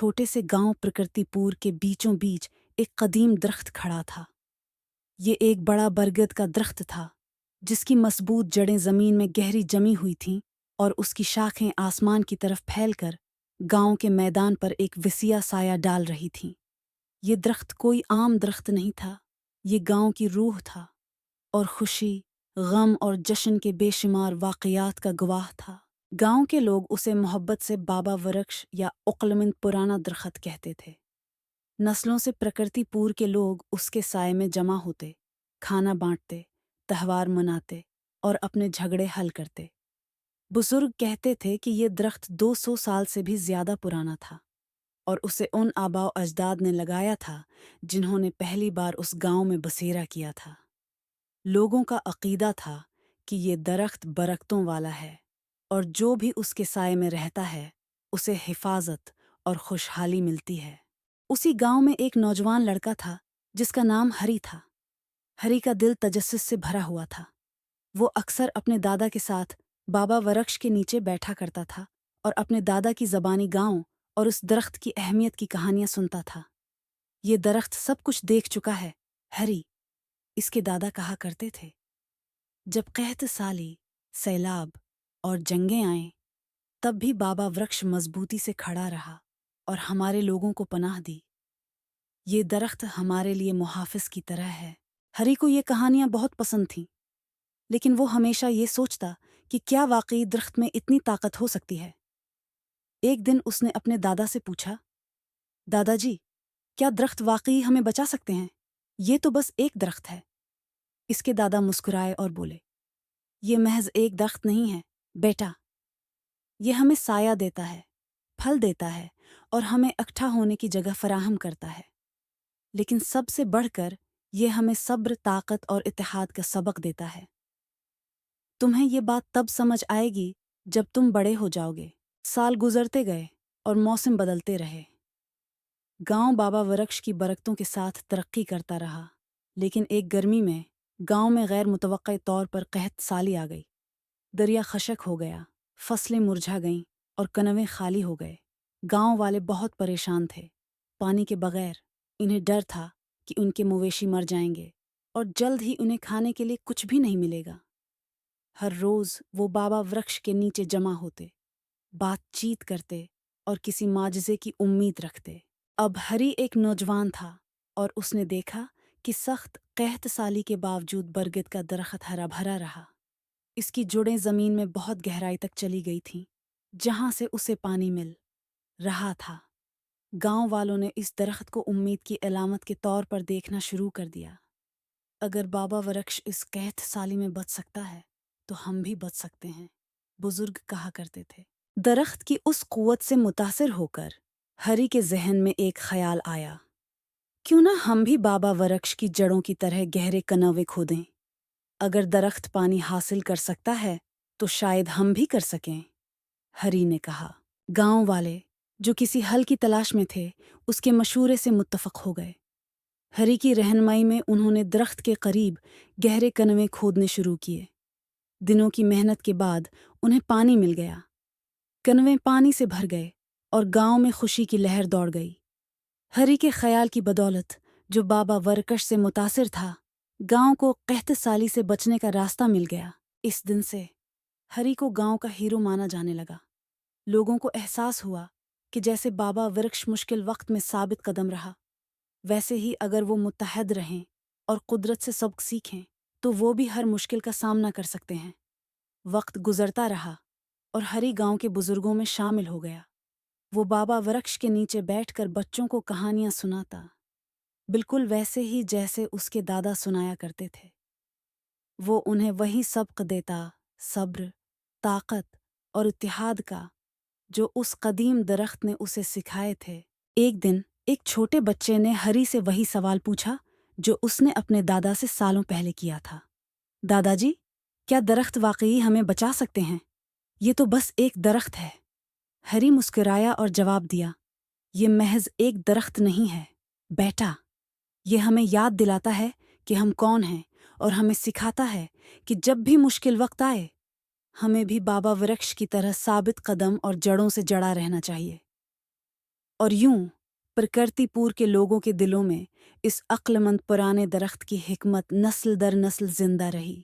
छोटे से गांव प्रकृतिपुर के बीचों बीच एक कदीम दरख्त खड़ा था। ये एक बड़ा बरगद का दरख्त था जिसकी मजबूत जड़ें जमीन में गहरी जमी हुई थीं और उसकी शाखें आसमान की तरफ फैलकर गांव के मैदान पर एक विसिया साया डाल रही थीं। ये दरख्त कोई आम दरख्त नहीं था, ये गांव की रूह था और खुशी, गम और जश्न के बेशुमार वाक़यात का गवाह था। गांव के लोग उसे मोहब्बत से बाबा वृक्ष या उक्लमंद पुराना दरख्त कहते थे। नस्लों से प्रकृतिपुर के लोग उसके साए में जमा होते, खाना बांटते, त्योहार मनाते और अपने झगड़े हल करते। बुजुर्ग कहते थे कि ये दरख्त 200 साल से भी ज्यादा पुराना था और उसे उन आबाओ अजदाद ने लगाया था जिन्होंने पहली बार उस गांव में बसेरा किया था। लोगों का अकीदा था कि ये दरख्त बरकतों वाला है और जो भी उसके साए में रहता है उसे हिफाजत और खुशहाली मिलती है। उसी गांव में एक नौजवान लड़का था जिसका नाम हरी था। हरी का दिल तजस्सुस से भरा हुआ था। वो अक्सर अपने दादा के साथ बाबा वृक्ष के नीचे बैठा करता था और अपने दादा की ज़बानी गांव और उस दरख्त की अहमियत की कहानियां सुनता था। ये दरख्त सब कुछ देख चुका है, हरी, इसके दादा कहा करते थे। जब कहत साली, सैलाब और जंगें आए, तब भी बाबा वृक्ष मजबूती से खड़ा रहा और हमारे लोगों को पनाह दी। ये दरख्त हमारे लिए मुहाफिज की तरह है। हरी को ये कहानियां बहुत पसंद थीं, लेकिन वो हमेशा ये सोचता कि क्या वाकई दरख्त में इतनी ताकत हो सकती है। एक दिन उसने अपने दादा से पूछा, दादाजी, क्या दरख्त वाकई हमें बचा सकते हैं? ये तो बस एक दरख्त है। इसके दादा मुस्कुराए और बोले, ये महज एक दरख्त नहीं है बेटा, ये हमें साया देता है, फल देता है और हमें इकट्ठा होने की जगह फराहम करता है। लेकिन सबसे बढ़कर ये हमें सब्र, ताकत और इत्तेहाद का सबक देता है। तुम्हें ये बात तब समझ आएगी जब तुम बड़े हो जाओगे। साल गुजरते गए और मौसम बदलते रहे। गांव बाबा वृक्ष की बरकतों के साथ तरक्की करता रहा, लेकिन एक गर्मी में गांव में गैर मुतवक्के तौर पर कहत साली आ गई। दरिया खशक हो गया, फसलें मुरझा गईं और कनवे खाली हो गए। गांव वाले बहुत परेशान थे। पानी के बगैर इन्हें डर था कि उनके मवेशी मर जाएंगे और जल्द ही उन्हें खाने के लिए कुछ भी नहीं मिलेगा। हर रोज वो बाबा वृक्ष के नीचे जमा होते, बातचीत करते और किसी माजजे की उम्मीद रखते। अब हरी एक नौजवान था और उसने देखा कि सख्त कहत साली के बावजूद बरगद का दरख्त हरा भरा रहा। इसकी जुड़ें जमीन में बहुत गहराई तक चली गई थीं, जहां से उसे पानी मिल रहा था। गांव वालों ने इस दरख्त को उम्मीद की अलामत के तौर पर देखना शुरू कर दिया। अगर बाबा वृक्ष इस कहत साली में बच सकता है तो हम भी बच सकते हैं, बुजुर्ग कहा करते थे। दरख्त की उस कुव्वत से मुतासिर होकर हरी के जहन में एक ख्याल आया, क्यों ना हम भी बाबा वृक्ष की जड़ों की तरह गहरे कनवे खोदें। अगर दरख्त पानी हासिल कर सकता है तो शायद हम भी कर सकें, हरी ने कहा। गांव वाले, जो किसी हल की तलाश में थे, उसके मशूरे से मुत्तफक हो गए। हरी की रहनुमाई में उन्होंने दरख्त के करीब गहरे कनवे खोदने शुरू किए। दिनों की मेहनत के बाद उन्हें पानी मिल गया। कनवे पानी से भर गए और गांव में खुशी की लहर दौड़ गई। हरी के ख्याल की बदौलत, जो बाबा वरकश से मुतासिर था, गांव को कहत साली से बचने का रास्ता मिल गया। इस दिन से हरी को गांव का हीरो माना जाने लगा। लोगों को एहसास हुआ कि जैसे बाबा वृक्ष मुश्किल वक्त में साबित कदम रहा, वैसे ही अगर वो मुत्तहद रहें और कुदरत से सबक सीखें तो वो भी हर मुश्किल का सामना कर सकते हैं। वक्त गुजरता रहा और हरी गांव के बुजुर्गों में शामिल हो गया। वो बाबा वृक्ष के नीचे बैठकर बच्चों को कहानियां सुनाता, बिल्कुल वैसे ही जैसे उसके दादा सुनाया करते थे। वो उन्हें वही सबक देता, सब्र, ताकत और इत्तेहाद का, जो उस कदीम दरख्त ने उसे सिखाए थे। एक दिन एक छोटे बच्चे ने हरी से वही सवाल पूछा जो उसने अपने दादा से सालों पहले किया था। दादाजी, क्या दरख्त वाकई हमें बचा सकते हैं? ये तो बस एक दरख्त है। हरी मुस्कुराया और जवाब दिया, ये महज एक दरख्त नहीं है बेटा, ये हमें याद दिलाता है कि हम कौन हैं और हमें सिखाता है कि जब भी मुश्किल वक्त आए, हमें भी बाबा वृक्ष की तरह साबित कदम और जड़ों से जड़ा रहना चाहिए। اور یوں پرکرتی پور کے لوگوں کے دلوں میں اس عقلمند پرانے درخت کی حکمت نسل در نسل زندہ رہی۔